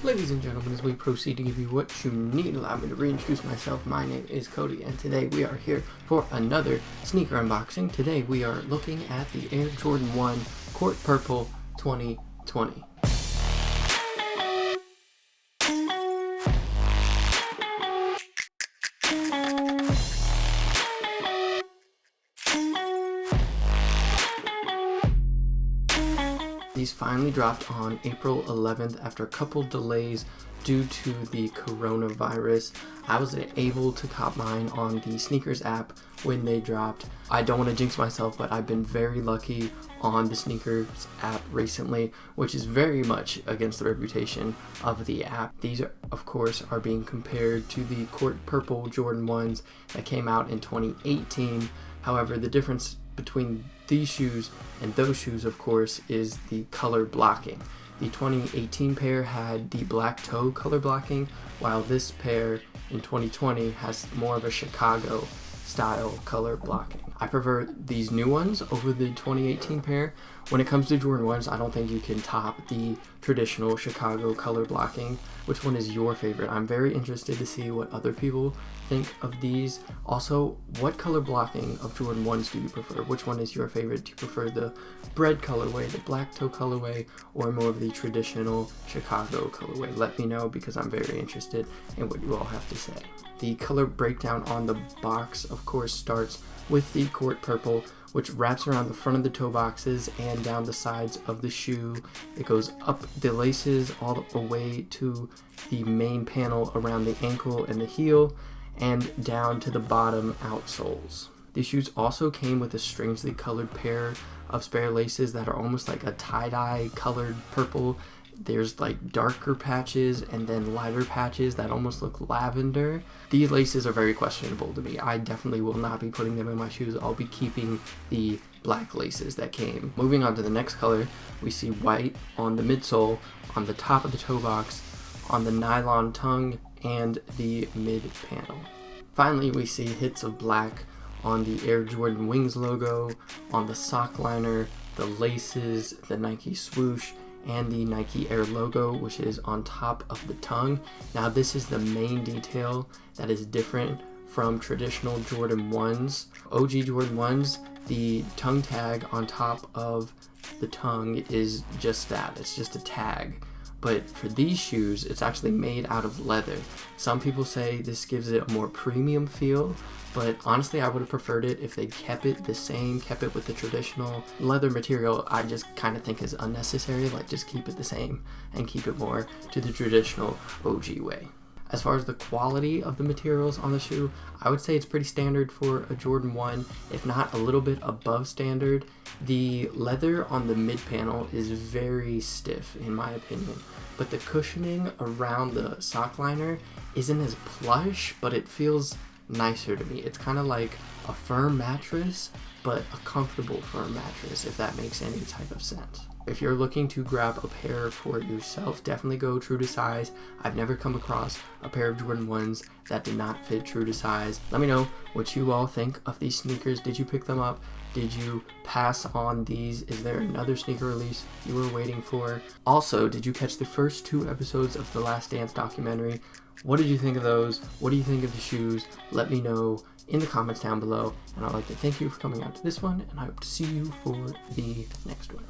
Ladies and gentlemen, as we proceed to give you what you need, allow me to reintroduce myself. My name is Cody, and today we are here for another sneaker unboxing. Today we are looking at the Air Jordan 1 Court Purple 2020. These finally dropped on April 11th after a couple delays due to the coronavirus. I was able to cop mine on the SNKRS app when they dropped. I don't want to jinx myself, but I've been very lucky on the SNKRS app recently, which is very much against the reputation of the app. These, of course, are being compared to the Court Purple Jordan 1s that came out in 2018. However, the difference between these shoes and those shoes, of course, is the color blocking. The 2018 pair had the black toe color blocking, while this pair in 2020 has more of a Chicago style color blocking. I prefer these new ones over the 2018 pair. When it comes to Jordan 1s, I don't think you can top the traditional Chicago color blocking. Which one is your favorite? I'm very interested to see what other people think of these. Also, what color blocking of Jordan 1s do you prefer? Which one is your favorite? Do you prefer the bread colorway, the black toe colorway, or more of the traditional Chicago colorway? Let me know, because I'm very interested in what you all have to say. The color breakdown on the box, of course, starts with the Court Purple, which wraps around the front of the toe boxes and down the sides of the shoe. It goes up the laces all the way to the main panel around the ankle and the heel, and down to the bottom outsoles. These shoes also came with a strangely colored pair of spare laces that are almost like a tie-dye colored purple. There's like darker patches and then lighter patches that almost look lavender. These laces are very questionable to me. I definitely will not be putting them in my shoes. I'll be keeping the black laces that came. Moving on to the next color, we see white on the midsole, on the top of the toe box, on the nylon tongue, and the mid panel. Finally, we see hits of black on the Air Jordan Wings logo, on the sock liner, the laces, the Nike swoosh, and the Nike Air logo, which is on top of the tongue. Now, this is the main detail that is different from traditional Jordan 1s. OG Jordan 1s, the tongue tag on top of the tongue is just that. It's just a tag. But for these shoes, it's actually made out of leather. Some people say this gives it a more premium feel, but honestly, I would have preferred it if they kept it the same, kept it with the traditional leather material. I just kind of think is unnecessary. Like, just keep it the same and keep it more to the traditional OG way. As far as the quality of the materials on the shoe, I would say it's pretty standard for a Jordan 1, if not a little bit above standard. The leather on the mid panel is very stiff in my opinion, but the cushioning around the sock liner isn't as plush, but it feels nicer to me. It's kind of like a firm mattress, but a comfortable firm mattress, if that makes any type of sense. If you're looking to grab a pair for yourself, definitely go true to size. I've never come across a pair of Jordan 1s that did not fit true to size. Let me know what you all think of these sneakers. Did you pick them up? Did you pass on these? Is there another sneaker release you were waiting for? Also, did you catch the first 2 episodes of The Last Dance documentary? What did you think of those? What do you think of the shoes? Let me know in the comments down below. And I'd like to thank you for coming out to this one, and I hope to see you for the next one.